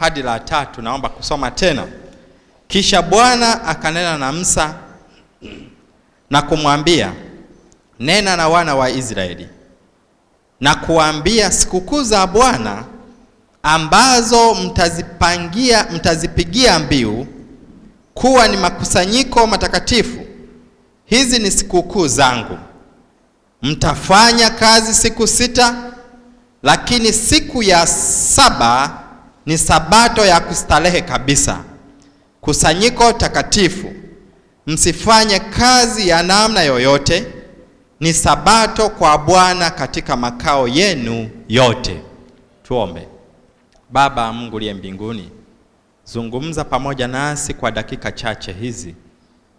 hadi la 3 naomba kusoma tena. Kisha Bwana akanena na Musa na kumwambia, nena na wana wa Israeli na kuambia, sikukuu za Bwana ambazo mtazipigia mbiu kuwa ni makusanyiko matakatifu, hizi ni sikukuu zangu. Mtafanya kazi siku 6, lakini siku ya 7 ni sabato ya kustarehe kabisa, kusanyiko takatifu. Msifanye kazi ya namna yoyote, ni sabato kwa Bwana katika makao yenu yote. Tuombe. Baba Mungu uliye mbinguni, zungumza pamoja nasi kwa dakika chache hizi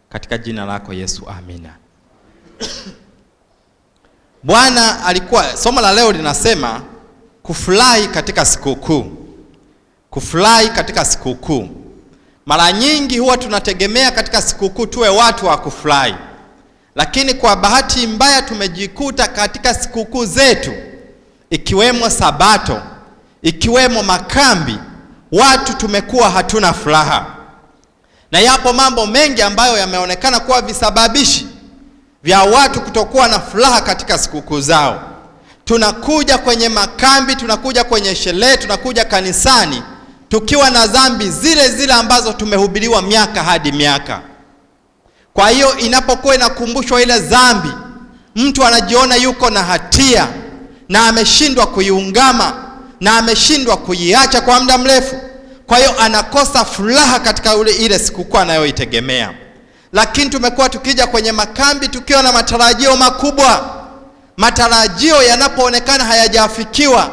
katika jina lako Yesu, amina. Bwana alikuwa, somo la leo linasema kufurahi katika sikukuu. Kufurahi katika sikukuu. Mara nyingi huwa tunategemea katika sikukuu tuwe watu wa kufurahi, lakini kwa bahati mbaya tumejikuta katika sikukuu zetu, ikiwemo Sabato, ikiwemo makambi, watu tumekuwa hatuna furaha. Na yapo mambo mengi ambayo yameonekana kuwa visababishi vya watu kutokuwa na furaha katika sikukuu zao. Tunakuja kwenye makambi, tunakuja kwenye sherehe, tunakuja kanisani tukiwa na dhambi zile zile ambazo tumehubiriwa miaka hadi miaka. Kwa hiyo inapokuwa inakumbushwa ile dhambi, mtu anajiona yuko na hatia na ameshindwa kuiungama na ameshindwa kuiacha kwa muda mrefu. Kwa hiyo anakosa furaha katika ile sikukuu anayoitegemea. Lakini tumekuwa tukija kwenye makambi tukiwa na matarajio makubwa. Matarajio yanapoonekana hayajafikiwa,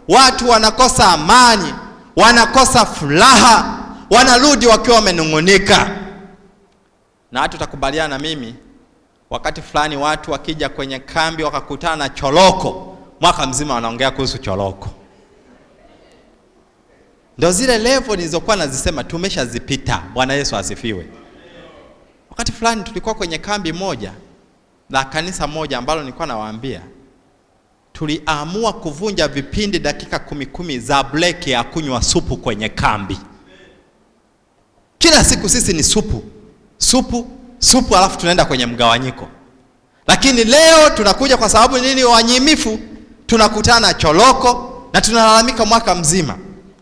watu wanakosa amani, wanakosa furaha, wanarudi wakiwa wamenungunika. Na hata utakubaliana na mimi, wakati fulani watu wakija kwenye kambi wakakutana na choroko, mwaka mzima wanaongea kuhusu choroko. Ndio zile level nilizokuwa nazisema tumeshazipita. Bwana Yesu asifiwe. Wakati fulani tulikuwa kwenye kambi moja la kanisa moja ambalo nilikuwa nawaambia, tuliamua kuvunja vipindi dakika 10 za break ya kunywa supu kwenye kambi. Kila siku sisi ni supu alafu tunaenda kwenye mgawanyiko. Lakini leo tunakuja kwa sababu nini? Wanyimifu, tunakutana na choroko na tunalalamika mwaka mzima.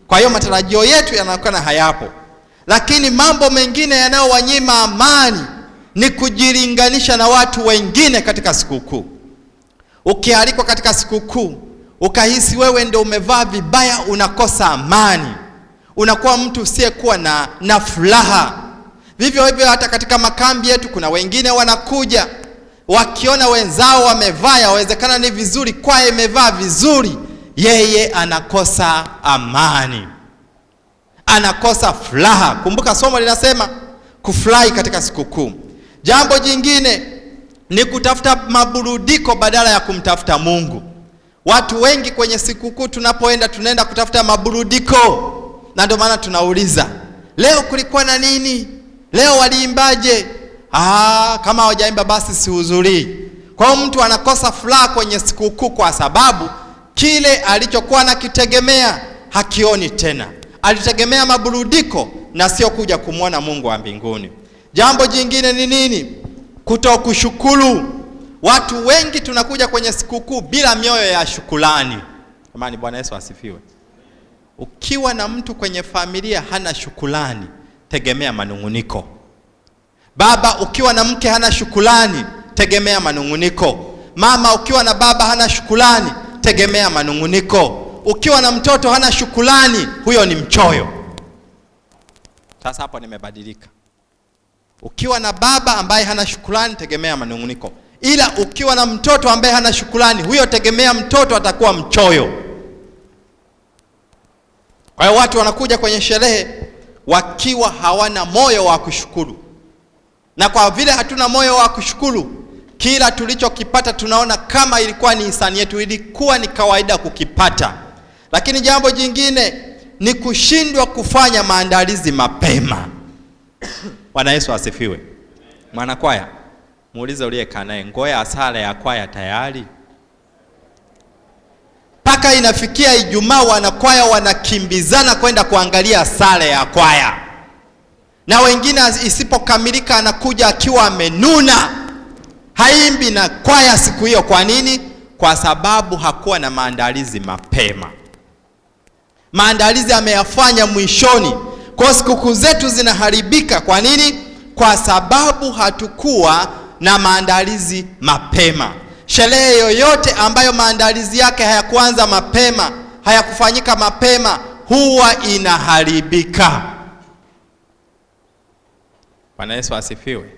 Kwa hiyo matarajio yetu yanaonekana hayapo. Lakini mambo mengine yanayowanyima amani ni kujilinganisha na watu wengine katika sikukuu. Ukialikwa katika sikukuu, ukahisi wewe ndio umevaa vibaya, unakosa amani. Unakuwa mtu usiyekuwa na furaha. Vivyo hivyo hata katika makambi yetu kuna wengine wanakuja, wakiona wenzao wamevaa, yawezekana ni vizuri, kwa imevaa vizuri, yeye anakosa amani, anakosa furaha. Kumbuka somo linasema kufurahi katika sikukuu. Jambo jingine ni kutafuta maburudiko badala ya kumtafuta Mungu. Watu wengi kwenye sikukuu tunapoenda, tunaenda kutafuta maburudiko. Na ndio maana tunauliza, leo kulikuwa na nini? Leo waliimbaje? Kama hawajaimba basi sihudhurii. Kwa hiyo mtu anakosa furaha kwenye sikukuu kwa sababu kile alichokuwa nakitegemea hakioni tena. Alitegemea maburudiko na sio kuja kumwona Mungu wa mbinguni. Jambo jingine ni nini? Kutokushukuru. Watu wengi tunakuja kwenye sikukuu bila mioyo ya shukrani. Amani, Bwana Yesu asifiwe. Ukiwa na mtu kwenye familia hana shukrani, tegemea manunguniko. Baba ukiwa na mke hana shukrani, tegemea manunguniko. Mama ukiwa na baba hana shukrani, tegemea manunguniko. Ukiwa na mtoto hana shukrani, huyo ni mchoyo. Sasa hapo nimebadilika. Ukiwa na baba ambaye hana shukrani, tegemea manunguniko. Ila ukiwa na mtoto ambaye hana shukrani, huyo tegemea mtoto atakuwa mchoyo. Kwa hiyo watu wanakuja kwenye sherehe wakiwa hawana moyo wa kushukuru. Na kwa vile hatuna moyo wa kushukuru, kila tulichokipata tunaona kama ilikuwa ni hisani yetu, ilikuwa ni kawaida kukipata. Lakini jambo jingine ni kushindwa kufanya maandalizi mapema. Bwana Yesu asifiwe. Mwana kwaya, muulize uliyekaa naye, ngoya asala ya kwaya tayari? mpaka inafikia Ijumaa wanakwaya wanakimbizana kwenda kuangalia sare ya kwaya, na wengine isipokamilika anakuja akiwa amenuna, haimbi na kwaya siku hiyo. Kwa nini? Kwa sababu hakuwa na maandalizi mapema. Maandalizi ameyafanya mwishoni. Kwa sikukuu zetu zinaharibika. Kwa nini? Kwa sababu hatukuwa na maandalizi mapema. Sherehe yoyote ambayo maandalizi yake hayakuanza mapema, hayakufanyika mapema, huwa inaharibika. Bwana Yesu asifiwe.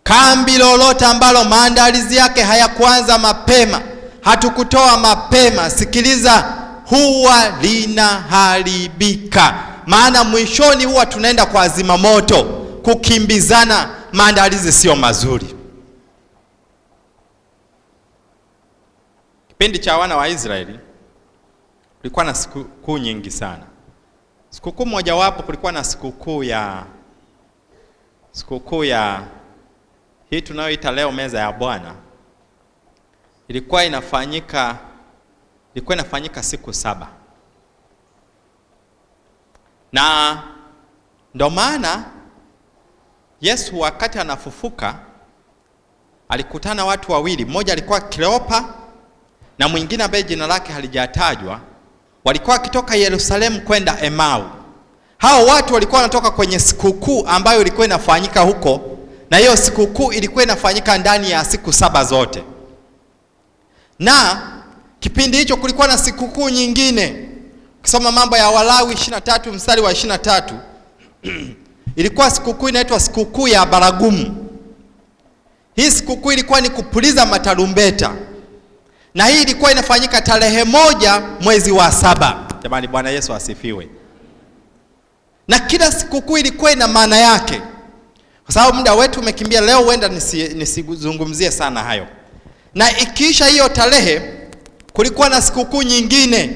Kambi lolote ambalo maandalizi yake hayakuanza mapema, hatukutoa mapema, sikiliza, huwa linaharibika. Maana mwishoni huwa tunaenda kwa azima moto, kukimbizana. Maandalizi sio mazuri. Kipindi cha wana wa Israeli kulikuwa na sikukuu nyingi sana. Sikukuu moja wapo kulikuwa na sikukuu ya hii tunayoita leo meza ya Bwana. Ilikuwa inafanyika siku 7. Na ndo maana Yesu wakati anafufuka alikutana watu wawili, mmoja alikuwa Kleopa na mwingine ambaye jina lake halijatajwa. Walikuwa wakitoka Yerusalemu kwenda Emau. Hao watu walikuwa wanatoka kwenye sikukuu ambayo ilikuwa inafanyika huko, na hiyo sikukuu ilikuwa inafanyika ndani ya siku 7 zote. Na kipindi hicho kulikuwa na sikukuu nyingine. Ukisoma Mambo ya Walawi 23 mstari wa 23, ilikuwa sikukuu inaitwa sikukuu ya Baragumu. Hii sikukuu ilikuwa ni kupuliza matarumbeta, na hii ilikuwa inafanyika tarehe 1 mwezi wa 7. Jamani, Bwana Yesu asifiwe. Na kila sikukuu ilikuwa ina maana yake. Kwa sababu muda wetu umekimbia leo, huenda nisizungumzie sana hayo. Na ikiisha hiyo tarehe, kulikuwa na sikukuu nyingine.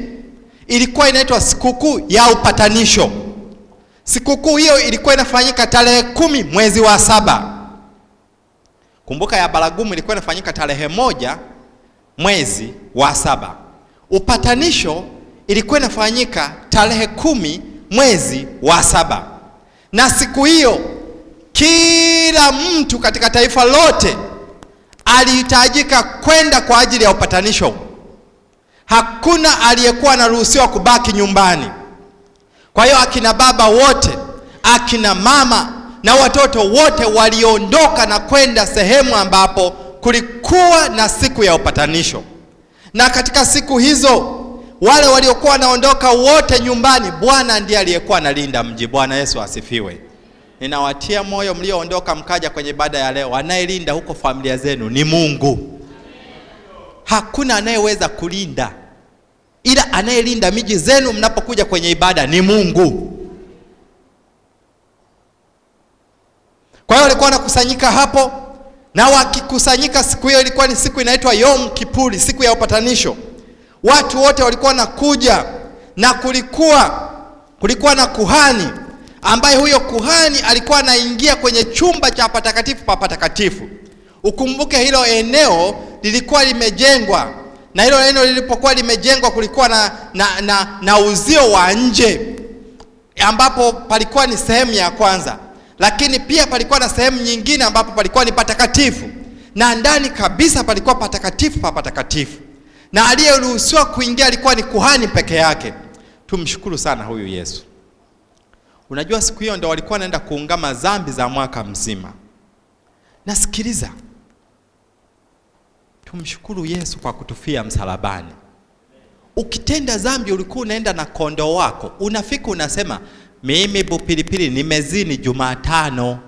Ilikuwa inaitwa sikukuu ya upatanisho. Sikukuu hiyo ilikuwa inafanyika tarehe 10 mwezi wa 7. Kumbuka ya Baragumu ilikuwa inafanyika tarehe 1 mwezi wa 7. Upatanisho ilikuwa inafanyika tarehe 10 mwezi wa 7. Na siku hiyo kila mtu katika taifa lote alihitajika kwenda kwa ajili ya upatanisho. Hakuna aliyekuwa anaruhusiwa kubaki nyumbani. Kwa hiyo akina baba wote, akina mama na watoto wote waliondoka na kwenda sehemu ambapo kulikuwa na siku ya upatanisho. Na katika siku hizo wale waliokuwa wanaondoka wote nyumbani, Bwana ndiye aliyekuwa analinda mji. Bwana Yesu asifiwe. Ninawatia moyo mlioondoka mkaja kwenye ibada ya leo, anayelinda huko familia zenu ni Mungu. Hakuna anayeweza kulinda, ila anayelinda miji zenu mnapokuja kwenye ibada ni Mungu. Kwa hiyo walikuwa wanakusanyika hapo, na wakikusanyika siku hiyo ilikuwa ni siku inaitwa Yom Kipuri, siku ya upatanisho. Watu wote walikuwa nakuja, na kulikuwa na kuhani ambaye huyo kuhani alikuwa anaingia kwenye chumba cha patakatifu pa patakatifu. Ukumbuke hilo eneo lilikuwa limejengwa, na hilo eneo lilipokuwa limejengwa kulikuwa na uzio wa nje ambapo palikuwa ni sehemu ya kwanza, lakini pia palikuwa na sehemu nyingine ambapo palikuwa ni patakatifu, na ndani kabisa palikuwa patakatifu pa patakatifu, na aliyeruhusiwa kuingia alikuwa ni kuhani peke yake. Tumshukuru sana huyu Yesu. Unajua siku hiyo ndio walikuwa wanaenda kuungama dhambi za mwaka mzima. Nasikiliza, tumshukuru Yesu kwa kutufia msalabani. Ukitenda dhambi ulikuwa unaenda na kondoo wako, unafika unasema mimi Bupilipili nimezini Jumatano,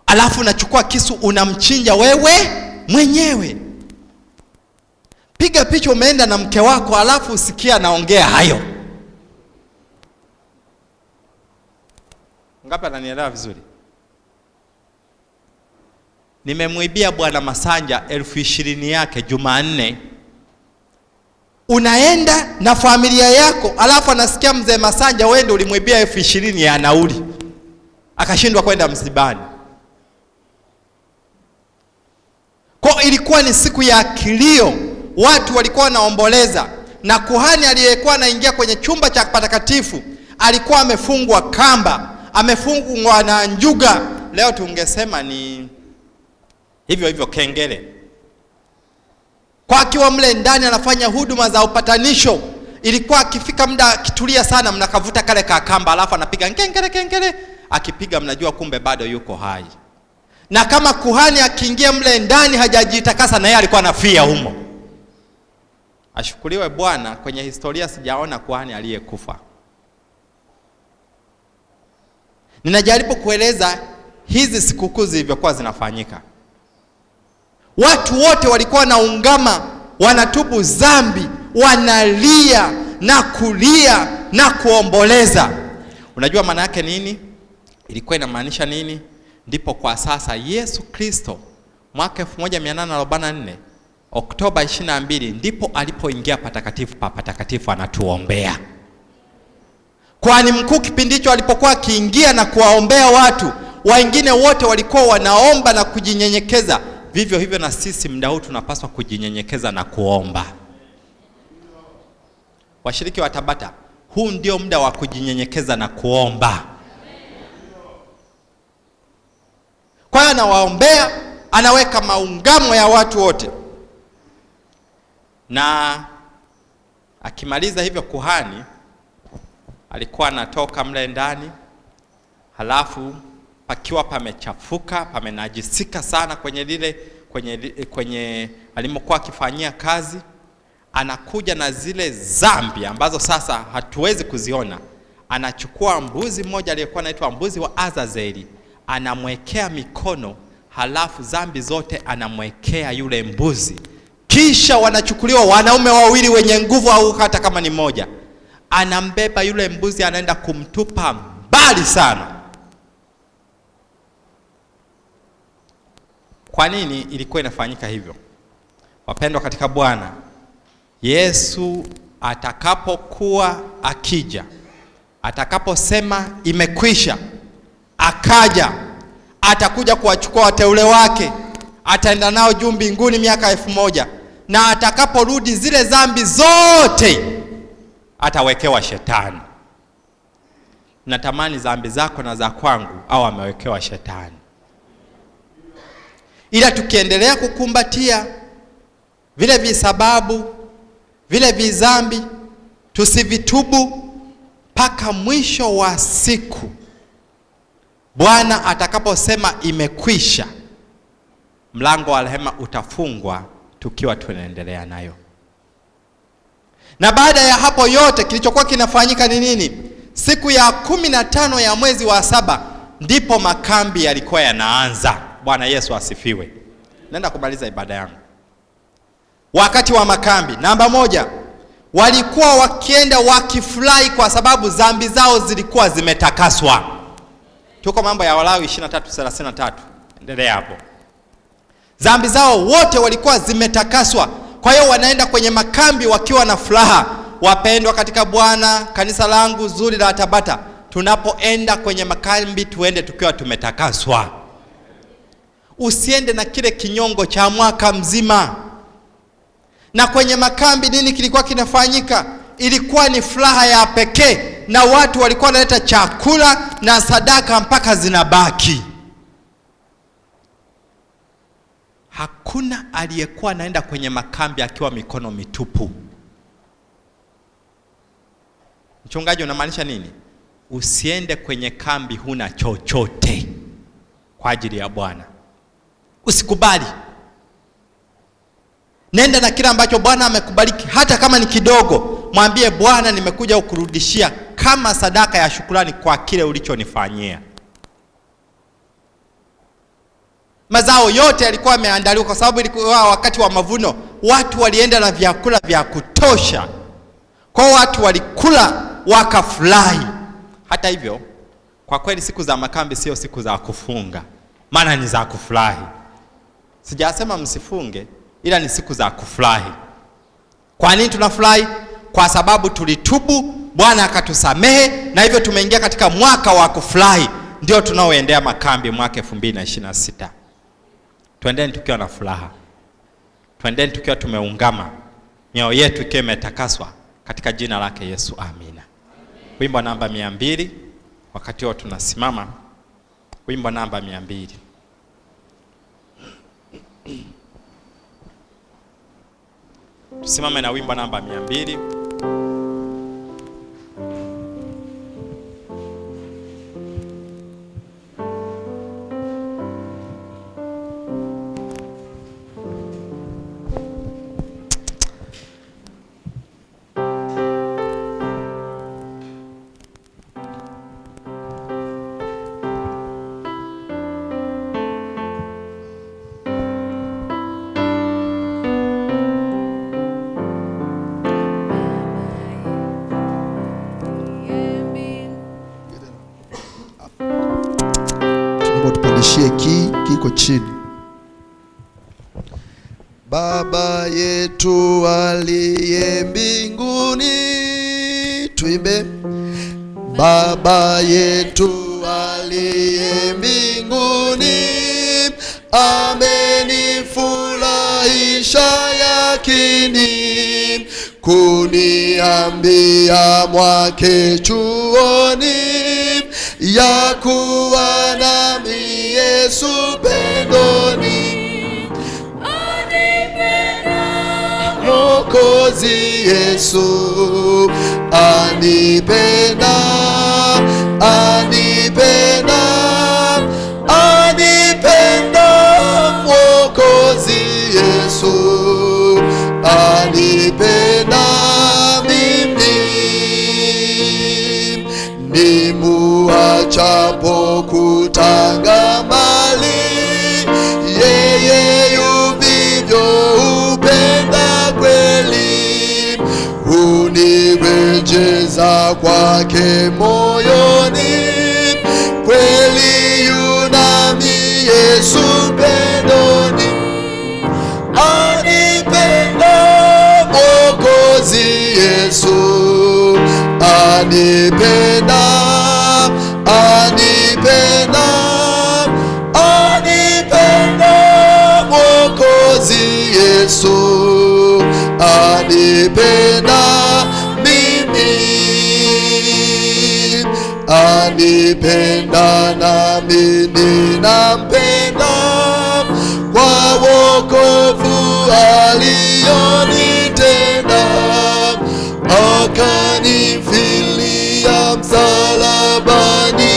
alafu unachukua kisu unamchinja wewe mwenyewe. Piga picha umeenda na mke wako, alafu usikia naongea hayo. Ngapi ananielewa vizuri? Nimemwibia Bwana Masanja 20,000 yake Jumanne. Unaenda na familia yako, alafu anasikia mzee Masanja wewe ndio ulimwibia 20,000 ya nauli, akashindwa kwenda msibani. Kwa Kwa ilikuwa ni siku ya kilio, watu walikuwa wanaomboleza, na kuhani aliyekuwa anaingia kwenye chumba cha patakatifu alikuwa amefungwa kamba, amefungwa na njuga. Leo tungesema ni hivyo hivyo kengele. Kwa akiwa mle ndani anafanya huduma za upatanisho, ilikuwa akifika muda akitulia sana, mnakavuta kale kamba, alafu anapiga kengele kengele, akipiga mnajua kumbe bado yuko hai. Na kama kuhani akiingia mle ndani hajajitakasa, na yeye alikuwa anafia humo. Ashukuriwe Bwana, kwenye historia sijaona kuhani aliyekufa. Ninajaribu kueleza hizi sikukuu zilivyokuwa zinafanyika. Watu wote walikuwa wanaungama, wanatubu dhambi, wanalia na kulia na kuomboleza. Unajua maana yake nini? Ilikuwa inamaanisha nini? Ndipo kwa sasa Yesu Kristo mwaka 1844 Oktoba 22 ndipo alipoingia patakatifu pa patakatifu anatuombea. Kwani mkuu kipindi hicho alipokuwa akiingia na kuwaombea watu, wengine wote walikuwa wanaomba na kujinyenyekeza. Vivyo hivyo na sisi muda huu tunapaswa kujinyenyekeza na kuomba. Washiriki wa Tabata, huu ndio muda wa kujinyenyekeza na kuomba. Kwa hiyo anawaombea, anaweka maungamo ya watu wote. Na akimaliza hivyo kuhani alikuwa anatoka mle ndani, halafu pakiwa pamechafuka, pamenajisika sana kwenye alimokuwa akifanyia kazi, anakuja na zile dhambi ambazo sasa hatuwezi kuziona. Anachukua mbuzi mmoja aliyekuwa anaitwa mbuzi wa Azazeli, anamwekea mikono, halafu dhambi zote anamwekea yule mbuzi. Kisha wanachukuliwa wanaume wawili wenye nguvu, au hata kama ni mmoja, anambeba yule mbuzi, anaenda kumtupa mbali sana. Kwa nini ilikuwa inafanyika hivyo? Wapendwa katika Bwana, Yesu atakapokuwa akija, atakaposema imekwisha, akaja, atakuja kuwachukua wateule wake, ataenda nao juu mbinguni miaka 1000, na atakaporudi zile dhambi zote atawekewa shetani. Natamani dhambi zako na za kwangu au amewekewa shetani. Ila tukiendelea kukumbatia vile visababu, vile vizambi, tusivitubu mpaka mwisho wa siku, Bwana atakaposema imekwisha, mlango wa rehema utafungwa tukiwa tunaendelea nayo. Na baada ya hapo yote kilichokuwa kinafanyika ni nini? Siku ya 15 ya mwezi wa 7 ndipo makambi yalikuwa yanaanza. Bwana Yesu asifiwe. Naenda kumaliza ibada yangu. Wakati wa makambi, namba 1, walikuwa wakienda wakifurahi kwa sababu dhambi zao zilikuwa zimetakaswa. Tuko Mambo ya Walawi 23:33. Endelea hapo. Dhambi zao wote walikuwa zimetakaswa. Kwa hiyo wanaenda kwenye makambi wakiwa na furaha. Wapendwa katika Bwana, kanisa langu zuri la Tabata, tunapoenda kwenye makambi tuende tukiwa tumetakaswa. Usiende na kile kinyongo cha mwaka mzima. Na kwenye makambi nini kilikuwa kinafanyika? Ilikuwa ni furaha ya pekee, na watu walikuwa wanaleta chakula na sadaka mpaka zinabaki. Hakuna aliyekuwa anaenda kwenye makambi akiwa mikono mitupu. Mchungaji, unamaanisha nini? Usiende kwenye kambi huna chochote kwa ajili ya Bwana. Usikubali. Nenda na kila ambacho Bwana amekubariki, hata kama ni kidogo. Mwambie Bwana, nimekuja kukurudishia kama sadaka ya shukrani kwa kile ulichonifanyia. Mazao yote yalikuwa yameandaliwa kwa sababu ilikuwa wakati wa mavuno. Watu walienda na vyakula vya kutosha. Kwa watu walikula wakafurahi. Hata hivyo, kwa kweli siku za makambi sio siku za kufunga, maana ni za kufurahi. Sijasema msifunge, ila ni siku za kufurahi. Kwa nini tunafurahi? Kwa sababu tulitubu, Bwana akatusamehe, na hivyo tumeingia katika mwaka wa kufurahi. Ndio tunaoendea makambi mwaka 2026. Tuendeni tukiwa na furaha. Twendeni tukiwa tumeungama, mioyo yetu ikiwa imetakaswa katika jina lake Yesu. Amina. Wimbo namba 200, wakati huo tunasimama. Wimbo namba 200. Tusimame na wimbo namba 200. Kiko chini. Baba yetu aliye mbinguni, tuimbe. Baba yetu aliye mbinguni, amenifurahisha yakini, kuniambia mwake chuoni, ya kuwa nami Yesu pendoni. Anipenda Mwokozi Yesu, anipenda, anipenda, anipenda Mwokozi Yesu, anipenda mimi. Nimuachapo kutanga mali, yeye yuvivyo upenda kweli, unirejeza kwake moyoni, kweli yunami Yesu pendoni. Anipenda Mwokozi Yesu, anipenda, anipenda, anipenda Mwokozi Yesu, anipenda mimi, anipenda nami ninampenda, kwa wokovu alionitenda, akanifilia msalabani,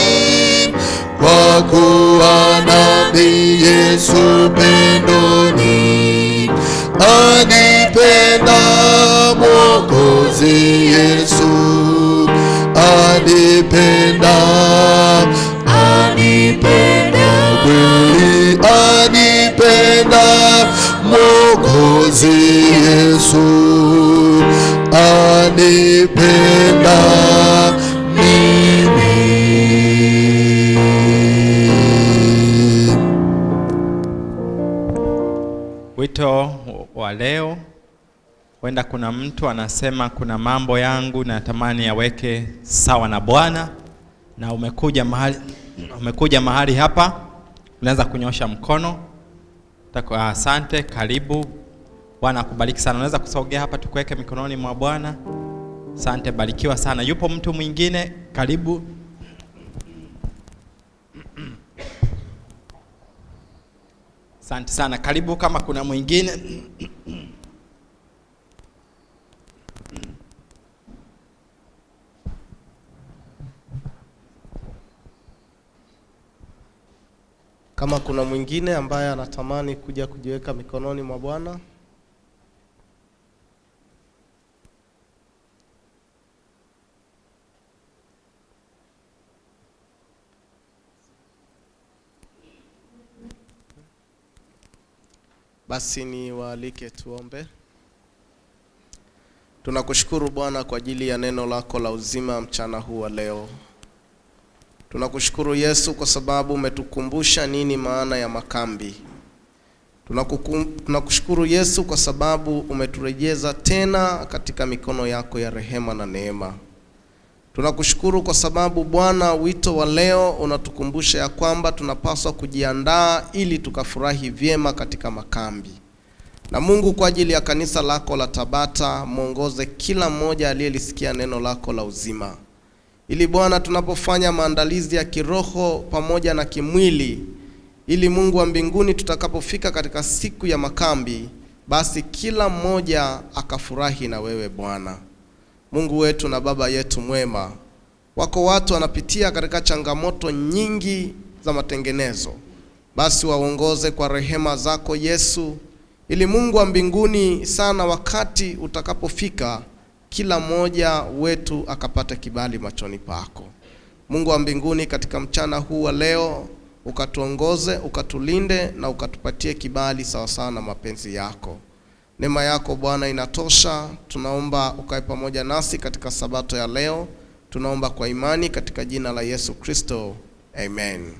kwa kuwa nami Yesu pendoni. Anipenda Mwokozi Yesu, anipenda, anipenda kweli, anipenda Mwokozi Yesu, anipenda mimi. Wito wa leo, wenda kuna mtu anasema kuna mambo yangu natamani yaweke sawa na Bwana, na umekuja mahali hapa, unaweza kunyosha mkono. Asante, karibu. Bwana akubariki sana. Unaweza kusogea hapa tukuweke mikononi mwa Bwana. Asante, barikiwa sana. Yupo mtu mwingine? Karibu. Asante sana, karibu kama kuna mwingine. Kama kuna mwingine ambaye anatamani kuja kujiweka mikononi mwa Bwana. Basi ni waalike tuombe. Tunakushukuru Bwana kwa ajili ya neno lako la uzima mchana huu wa leo. Tunakushukuru Yesu kwa sababu umetukumbusha nini maana ya makambi. Tunakushukuru Yesu kwa sababu umeturejeza tena katika mikono yako ya rehema na neema. Tunakushukuru kwa sababu Bwana, wito wa leo unatukumbusha ya kwamba tunapaswa kujiandaa ili tukafurahi vyema katika makambi. Na Mungu, kwa ajili ya kanisa lako la Tabata, muongoze kila mmoja aliyelisikia neno lako la uzima, ili Bwana tunapofanya maandalizi ya kiroho pamoja na kimwili, ili Mungu wa mbinguni tutakapofika katika siku ya makambi, basi kila mmoja akafurahi na wewe Bwana. Mungu wetu na Baba yetu mwema, wako watu wanapitia katika changamoto nyingi za matengenezo, basi waongoze kwa rehema zako Yesu, ili Mungu wa mbinguni sana wakati utakapofika, kila mmoja wetu akapata kibali machoni pako. Mungu wa mbinguni, katika mchana huu wa leo, ukatuongoze, ukatulinde na ukatupatie kibali sawa sawa na mapenzi yako. Neema yako Bwana inatosha. Tunaomba ukae pamoja nasi katika sabato ya leo. Tunaomba kwa imani katika jina la Yesu Kristo. Amen.